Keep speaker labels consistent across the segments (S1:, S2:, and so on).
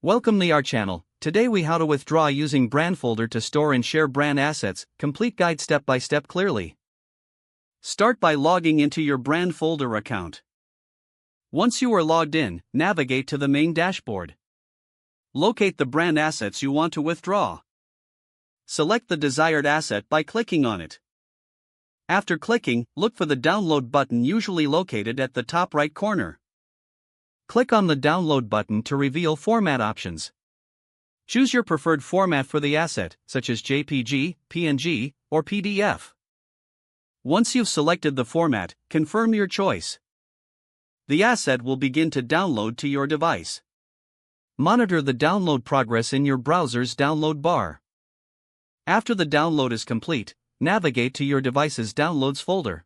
S1: Welcome to our channel. Today we how to withdraw using Brandfolder to store and share brand assets. Complete guide step by step clearly. Start by logging into your Brandfolder account. Once you are logged in, navigate to the main dashboard. Locate the brand assets you want to withdraw. Select the desired asset by clicking on it. After clicking, look for the download button usually located at the top right corner. Click on the download button to reveal format options. Choose your preferred format for the asset, such as JPG, PNG, or PDF. Once you've selected the format, confirm your choice. The asset will begin to download to your device. Monitor the download progress in your browser's download bar. After the download is complete, navigate to your device's Downloads folder.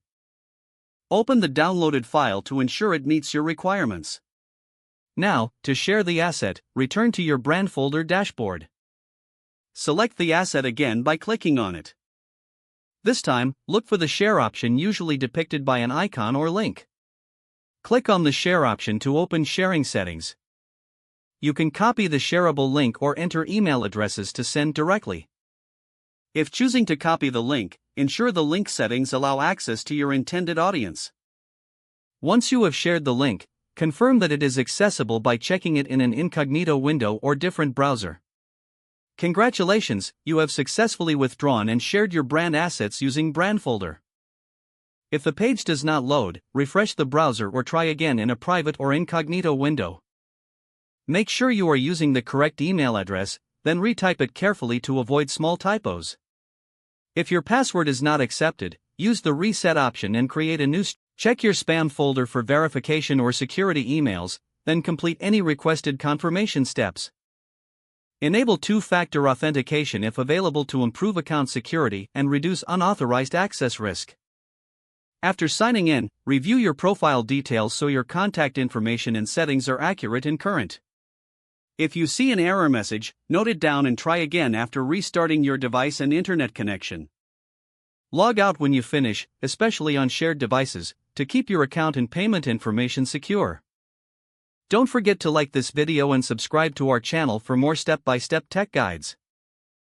S1: Open the downloaded file to ensure it meets your requirements. Now, to share the asset, return to your Brandfolder dashboard. Select the asset again by clicking on it. This time, look for the share option usually depicted by an icon or link. Click on the share option to open sharing settings. You can copy the shareable link or enter email addresses to send directly. If choosing to copy the link, ensure the link settings allow access to your intended audience. Once you have shared the link, confirm that it is accessible by checking it in an incognito window or different browser. Congratulations, you have successfully withdrawn and shared your brand assets using Brandfolder. If the page does not load, refresh the browser or try again in a private or incognito window. Make sure you are using the correct email address, then retype it carefully to avoid small typos. If your password is not accepted, use the reset option and create a new. Check your spam folder for verification or security emails, then complete any requested confirmation steps. Enable two-factor authentication if available to improve account security and reduce unauthorized access risk. After signing in, review your profile details so your contact information and settings are accurate and current. If you see an error message, note it down and try again after restarting your device and internet connection. Log out when you finish, especially on shared devices, to keep your account and payment information secure. Don't forget to like this video and subscribe to our channel for more step-by-step tech guides.